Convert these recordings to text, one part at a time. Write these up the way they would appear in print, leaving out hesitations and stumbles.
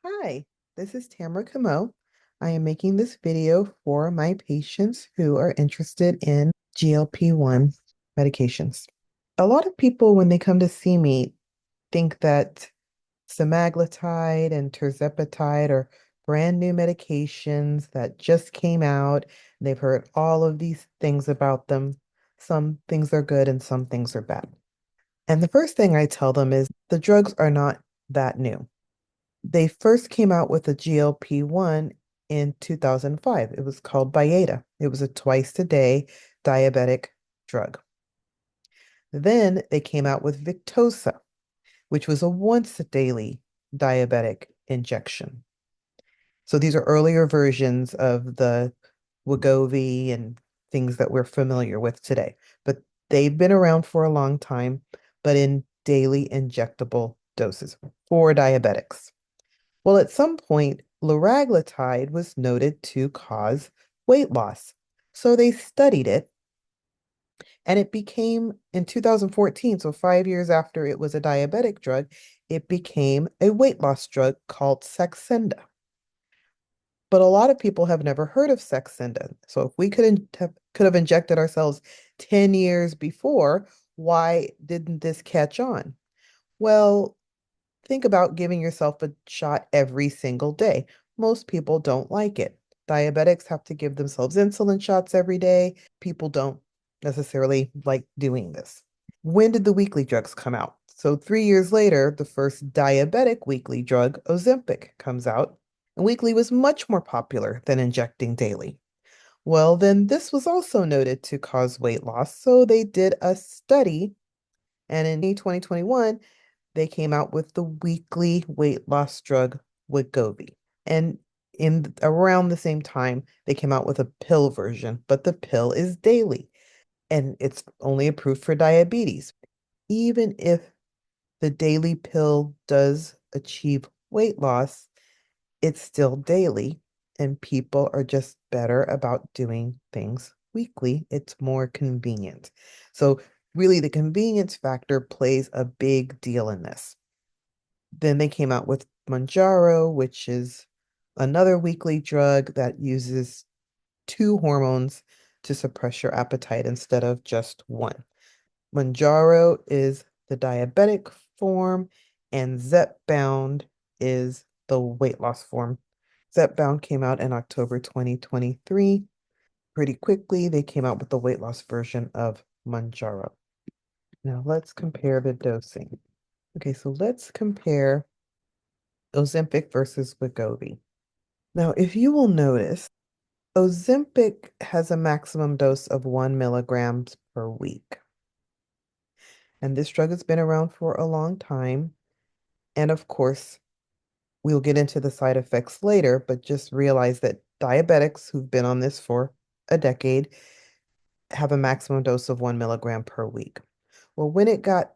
Hi, this is Tamara Camo. I am making this video for my patients who are interested in GLP-1 medications. A lot of people, when they come to see me, think that semaglutide and tirzepatide are brand new medications that just came out. They've heard all of these things about them. Some things are good and some things are bad. And the first thing I tell them is the drugs are not that new. They first came out with a GLP-1 in 2005. It was called Byetta. It was a twice a day diabetic drug. Then they came out with Victoza, which was a once a daily diabetic injection. So these are earlier versions of the Wegovy and things that we're familiar with today. But they've been around for a long time, but in daily injectable doses for diabetics. Well, at some point, liraglutide was noted to cause weight loss. So they studied it, and it became, in 2014, so 5 years after it was a diabetic drug, it became a weight loss drug called Saxenda. But a lot of people have never heard of Saxenda. So if we could have injected ourselves 10 years before, why didn't this catch on? Well, think about giving yourself a shot every single day. Most people don't like it. Diabetics have to give themselves insulin shots every day. People don't necessarily like doing this. When did the weekly drugs come out? So 3 years later, the first diabetic weekly drug, Ozempic, comes out. And weekly was much more popular than injecting daily. Well, then this was also noted to cause weight loss. So they did a study, and in 2021, they came out with the weekly weight loss drug Wegovy. And in around the same time, they came out with a pill version, but the pill is daily and it's only approved for diabetes. Even if the daily pill does achieve weight loss, it's still daily, and people are just better about doing things weekly. It's more convenient. So, really, the convenience factor plays a big deal in this. Then they came out with Mounjaro, which is another weekly drug that uses two hormones to suppress your appetite instead of just one. Mounjaro is the diabetic form, and Zepbound is the weight loss form. Zepbound came out in October 2023. Pretty quickly, they came out with the weight loss version of Mounjaro. Now let's compare the dosing. Okay, so let's compare Ozempic versus Wegovy. Now, if you will notice, Ozempic has a maximum dose of 1 milligrams per week. And this drug has been around for a long time. And of course, we'll get into the side effects later, but just realize that diabetics who've been on this for a decade have a maximum dose of 1 milligram per week. Well, when it got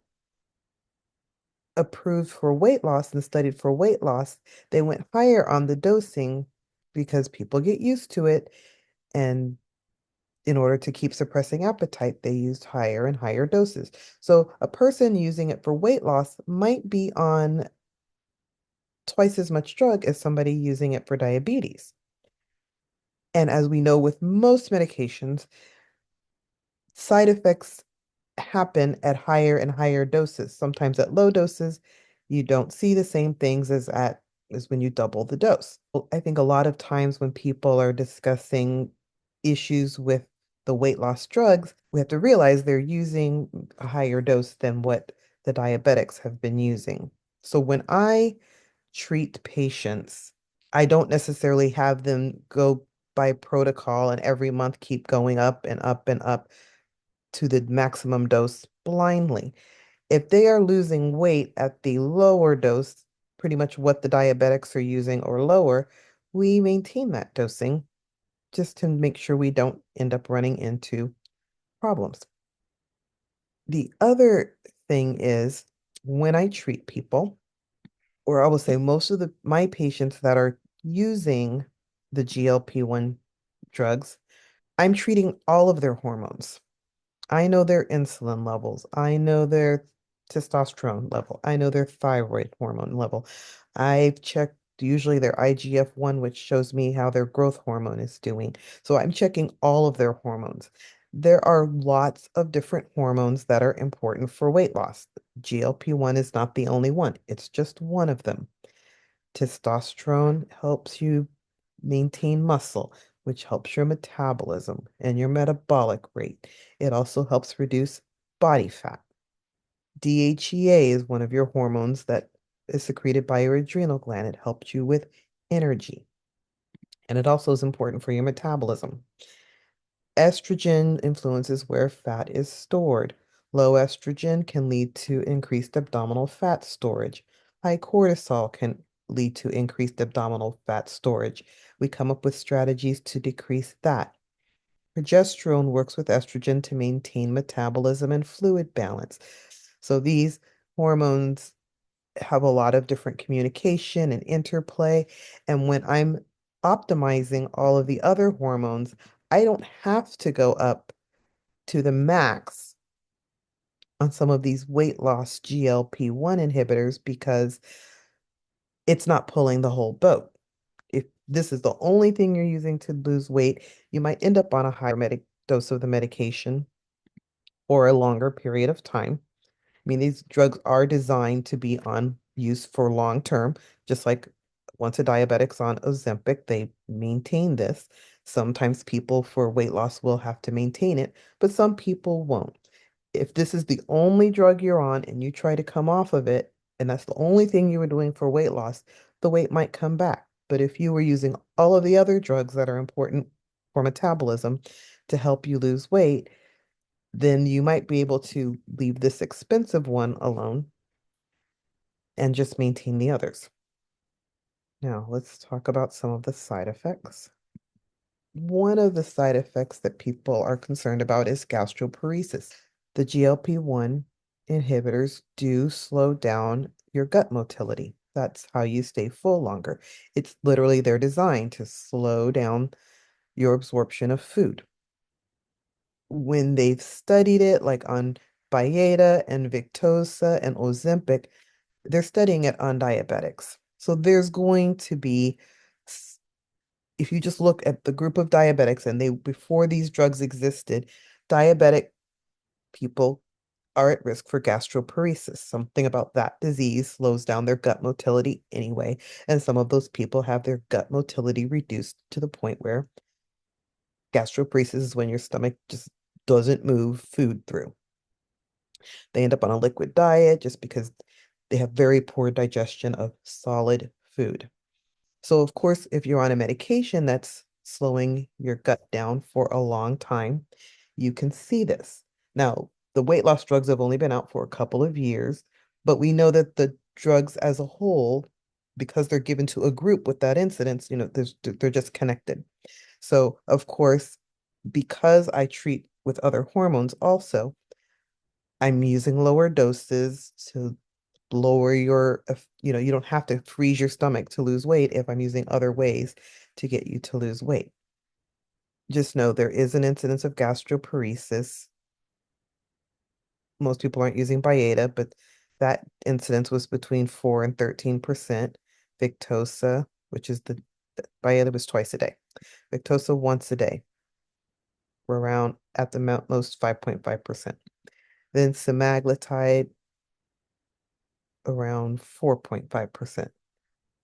approved for weight loss and studied for weight loss, they went higher on the dosing because people get used to it. And in order to keep suppressing appetite, they used higher and higher doses. So a person using it for weight loss might be on twice as much drug as somebody using it for diabetes. And as we know with most medications, side effects happen at higher and higher doses. Sometimes at low doses, you don't see the same things as when you double the dose. I think a lot of times when people are discussing issues with the weight loss drugs, we have to realize they're using a higher dose than what the diabetics have been using. So when I treat patients, I don't necessarily have them go by protocol and every month keep going up and up and up to the maximum dose blindly. If they are losing weight at the lower dose, pretty much what the diabetics are using or lower, we maintain that dosing just to make sure we don't end up running into problems. The other thing is when I treat people, or I will say most of my patients that are using the GLP-1 drugs, I'm treating all of their hormones. I know their insulin levels. I know their testosterone level. I know their thyroid hormone level. I've checked usually their IGF-1, which shows me how their growth hormone is doing. So I'm checking all of their hormones. There are lots of different hormones that are important for weight loss. GLP-1 is not the only one, it's just one of them. Testosterone helps you maintain muscle, which helps your metabolism and your metabolic rate. It also helps reduce body fat. DHEA is one of your hormones that is secreted by your adrenal gland. It helps you with energy, and it also is important for your metabolism. Estrogen influences where fat is stored. Low estrogen can lead to increased abdominal fat storage. High cortisol can lead to increased abdominal fat storage. We come up with strategies to decrease that. Progesterone works with estrogen to maintain metabolism and fluid balance. So these hormones have a lot of different communication and interplay. And when I'm optimizing all of the other hormones, I don't have to go up to the max on some of these weight loss GLP-1 inhibitors because it's not pulling the whole boat. If this is the only thing you're using to lose weight, you might end up on a higher dose of the medication for a longer period of time. I mean, these drugs are designed to be on use for long term, just like once a diabetic's on Ozempic, they maintain this. Sometimes people for weight loss will have to maintain it, but some people won't. If this is the only drug you're on and you try to come off of it, and that's the only thing you were doing for weight loss, the weight might come back. But if you were using all of the other drugs that are important for metabolism to help you lose weight, then you might be able to leave this expensive one alone and just maintain the others. Now, let's talk about some of the side effects. One of the side effects that people are concerned about is gastroparesis. The GLP-1 inhibitors do slow down your gut motility. That's how you stay full longer. It's literally they're designed to slow down your absorption of food. When they've studied it, like on Byetta and Victoza and Ozempic, they're studying it on diabetics. So there's going to be, if you just look at the group of diabetics and they, before these drugs existed, diabetic people are at risk for gastroparesis. Something about that disease slows down their gut motility anyway. And some of those people have their gut motility reduced to the point where gastroparesis is when your stomach just doesn't move food through. They end up on a liquid diet just because they have very poor digestion of solid food. So, of course, if you're on a medication that's slowing your gut down for a long time, you can see this. Now, the weight loss drugs have only been out for a couple of years, but we know that the drugs as a whole, because they're given to a group with that incidence, they're just connected. So, of course, because I treat with other hormones also, I'm using lower doses to lower your, you don't have to freeze your stomach to lose weight if I'm using other ways to get you to lose weight. Just know there is an incidence of gastroparesis. Most people aren't using Byetta, but that incidence was between 4 and 13%. Victoza, which is the Byetta was twice a day. Victoza once a day. We're around at the most 5.5%. Then semaglutide around 4.5%.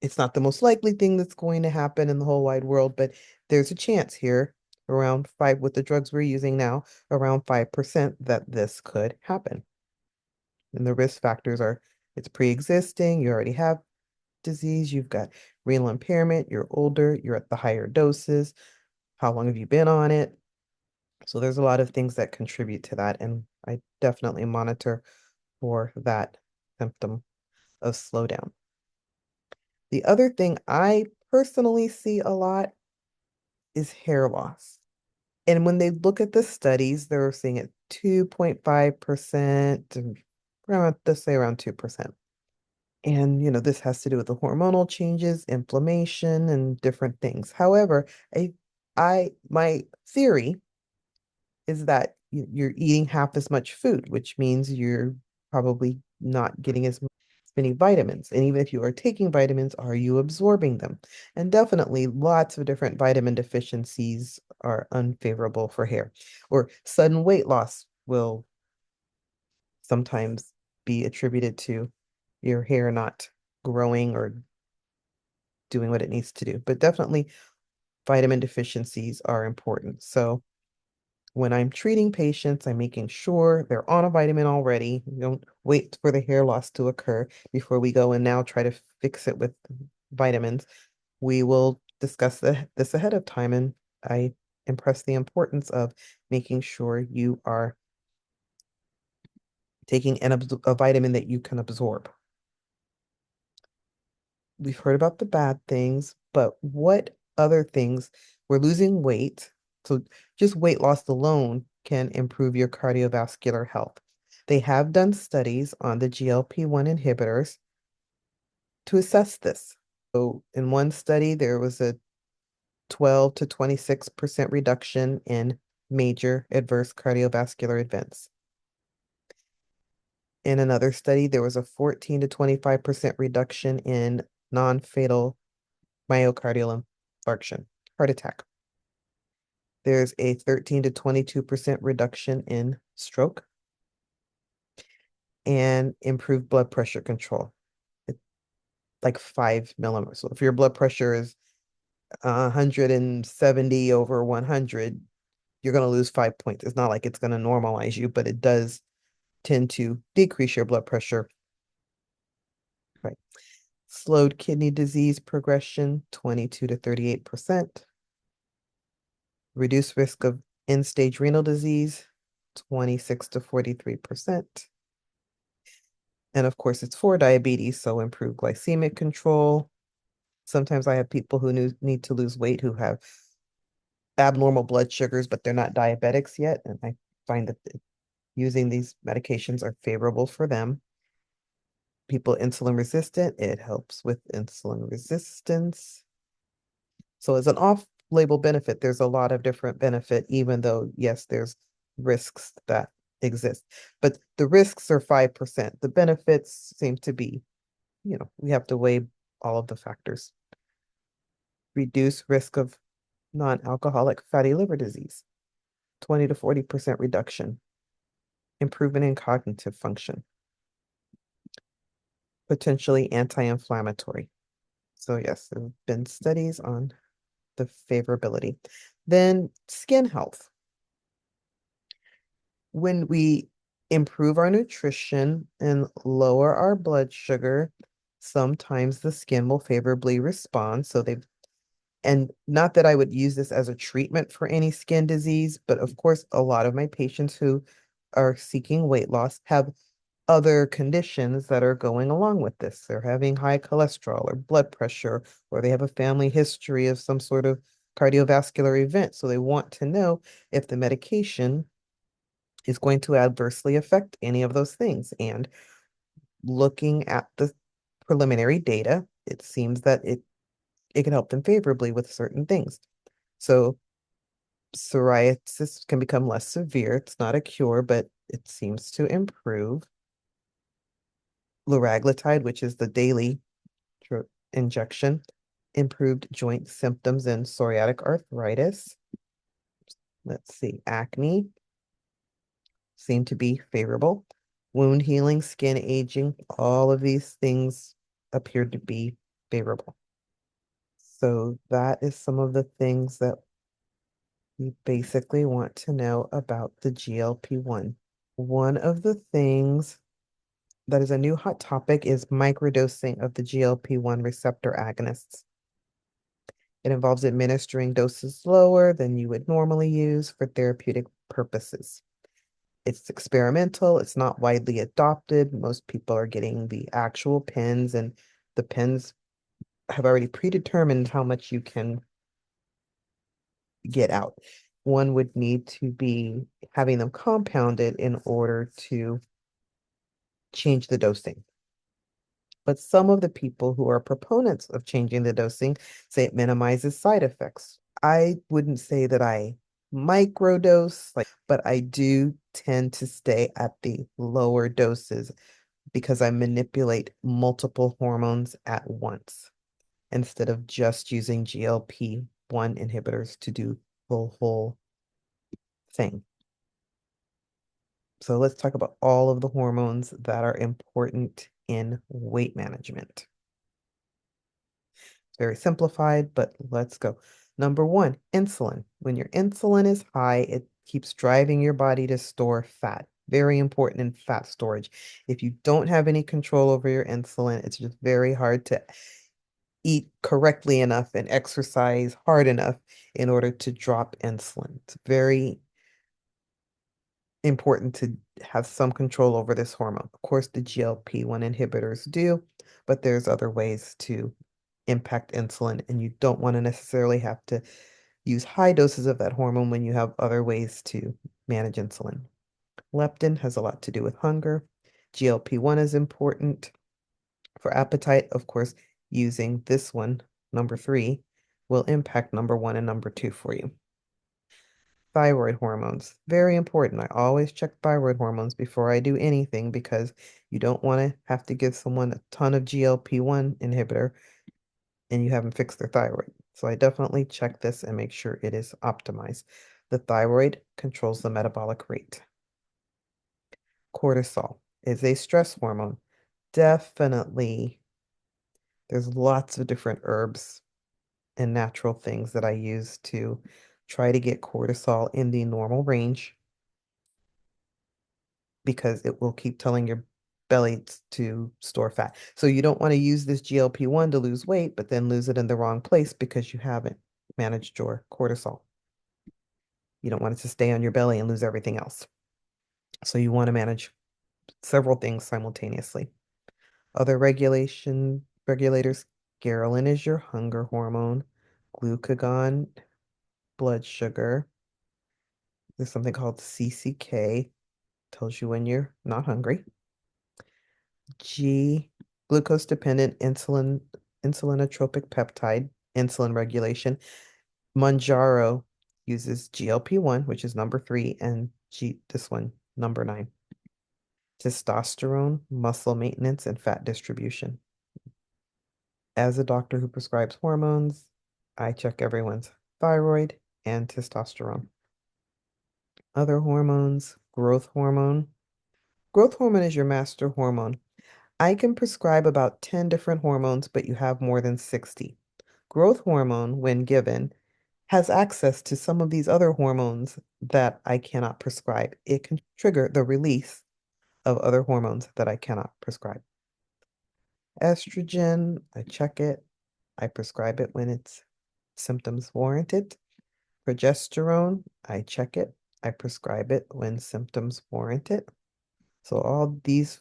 It's not the most likely thing that's going to happen in the whole wide world, but there's a chance here around 5 with the drugs we're using now, around 5% that this could happen. And the risk factors are it's pre-existing, you already have disease, you've got renal impairment, you're older, you're at the higher doses, how long have you been on it? So there's a lot of things that contribute to that, and I definitely monitor for that symptom of slowdown. The other thing I personally see a lot is hair loss. And when they look at the studies, they're seeing it 2.5% and around, let's say around 2%. And, this has to do with the hormonal changes, inflammation, and different things. However, my theory is that you're eating half as much food, which means you're probably not getting as much. many vitamins. And even if you are taking vitamins, are you absorbing them? And definitely lots of different vitamin deficiencies are unfavorable for hair. Or sudden weight loss will sometimes be attributed to your hair not growing or doing what it needs to do. But definitely vitamin deficiencies are important. So when I'm treating patients, I'm making sure they're on a vitamin already. We don't wait for the hair loss to occur before we go and now try to fix it with vitamins. We will discuss this ahead of time, and I impress the importance of making sure you are taking a vitamin that you can absorb. We've heard about the bad things, but what other things? We're losing weight. So just weight loss alone can improve your cardiovascular health. They have done studies on the GLP-1 inhibitors to assess this. So in one study, there was a 12 to 26% reduction in major adverse cardiovascular events. In another study, there was a 14 to 25% reduction in non-fatal myocardial infarction, heart attack. There's a 13 to 22% reduction in stroke and improved blood pressure control, like 5 millimers. So if your blood pressure is 170 over 100, you're going to lose 5 points. It's not like it's going to normalize you, but it does tend to decrease your blood pressure. Right. Slowed kidney disease progression, 22 to 38%. Reduced risk of end-stage renal disease, 26 to 43%. And of course, it's for diabetes, so improved glycemic control. Sometimes I have people who need to lose weight who have abnormal blood sugars, but they're not diabetics yet. And I find that using these medications are favorable for them. People insulin resistant, it helps with insulin resistance. So as an off-label benefit, there's a lot of different benefit, even though, yes, there's risks that exist. But the risks are 5%. The benefits seem to be, we have to weigh all of the factors. Reduce risk of non-alcoholic fatty liver disease, 20 to 40% reduction. Improvement in cognitive function. Potentially anti-inflammatory. So yes, there have been studies on the favorability. Then skin health. When we improve our nutrition and lower our blood sugar, sometimes the skin will favorably respond. And not that I would use this as a treatment for any skin disease, but of course, a lot of my patients who are seeking weight loss have other conditions that are going along with this. They're having high cholesterol or blood pressure, or they have a family history of some sort of cardiovascular event. So they want to know if the medication is going to adversely affect any of those things. And looking at the preliminary data, it seems that it can help them favorably with certain things. So psoriasis can become less severe. It's not a cure, but it seems to improve. Liraglutide, which is the daily injection, improved joint symptoms in psoriatic arthritis. Let's see, acne seem to be favorable. Wound healing, skin aging, all of these things appear to be favorable. So that is some of the things that we basically want to know about the GLP-1. One of the things that is a new hot topic is microdosing of the GLP-1 receptor agonists. It involves administering doses lower than you would normally use for therapeutic purposes. It's experimental, it's not widely adopted. Most people are getting the actual pens, and the pens have already predetermined how much you can get out. One would need to be having them compounded in order to change the dosing. But some of the people who are proponents of changing the dosing say it minimizes side effects. I wouldn't say that I microdose, but I do tend to stay at the lower doses because I manipulate multiple hormones at once instead of just using GLP-1 inhibitors to do the whole thing. So let's talk about all of the hormones that are important in weight management. Very simplified, but let's go. Number one, insulin. When your insulin is high, it keeps driving your body to store fat. Very important in fat storage. If you don't have any control over your insulin, it's just very hard to eat correctly enough and exercise hard enough in order to drop insulin. It's very important to have some control over this hormone. Of course, the GLP-1 inhibitors do, but there's other ways to impact insulin, and you don't want to necessarily have to use high doses of that hormone when you have other ways to manage insulin. Leptin has a lot to do with hunger. GLP-1 is important for appetite. Of course, using this one, number 3, will impact number 1 and number 2 for you. Thyroid hormones, very important. I always check thyroid hormones before I do anything because you don't want to have to give someone a ton of GLP-1 inhibitor and you haven't fixed their thyroid. So I definitely check this and make sure it is optimized. The thyroid controls the metabolic rate. Cortisol is a stress hormone. Definitely, there's lots of different herbs and natural things that I use to try to get cortisol in the normal range because it will keep telling your belly to store fat. So you don't want to use this GLP-1 to lose weight, but then lose it in the wrong place because you haven't managed your cortisol. You don't want it to stay on your belly and lose everything else. So you want to manage several things simultaneously. Other regulators, ghrelin is your hunger hormone, glucagon, blood sugar. There's something called CCK, tells you when you're not hungry. G, glucose dependent insulinotropic peptide, insulin regulation. Manjaro uses GLP-1, which is number 3, and this one, number 9. Testosterone, muscle maintenance, and fat distribution. As a doctor who prescribes hormones, I check everyone's thyroid and testosterone. Other hormones, growth hormone. Growth hormone is your master hormone. I can prescribe about 10 different hormones, but you have more than 60. Growth hormone, when given, has access to some of these other hormones that I cannot prescribe. It can trigger the release of other hormones that I cannot prescribe. Estrogen, I check it. I prescribe it when it's symptoms warranted. Progesterone, I check it. I prescribe it when symptoms warrant it. So all these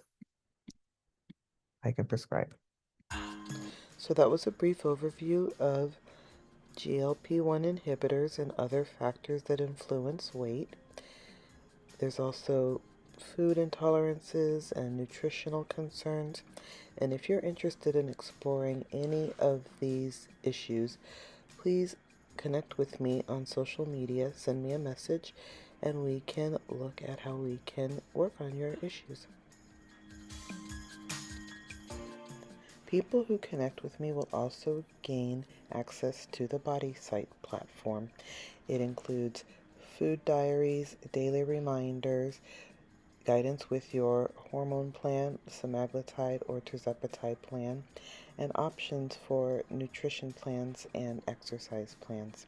I can prescribe. So that was a brief overview of GLP-1 inhibitors and other factors that influence weight. There's also food intolerances and nutritional concerns. And if you're interested in exploring any of these issues, please connect with me on social media, send me a message, and we can look at how we can work on your issues. People who connect with me will also gain access to the BodySite platform. It includes food diaries, daily reminders, guidance with your hormone plan, semaglutide or tirzepatide plan, and options for nutrition plans and exercise plans.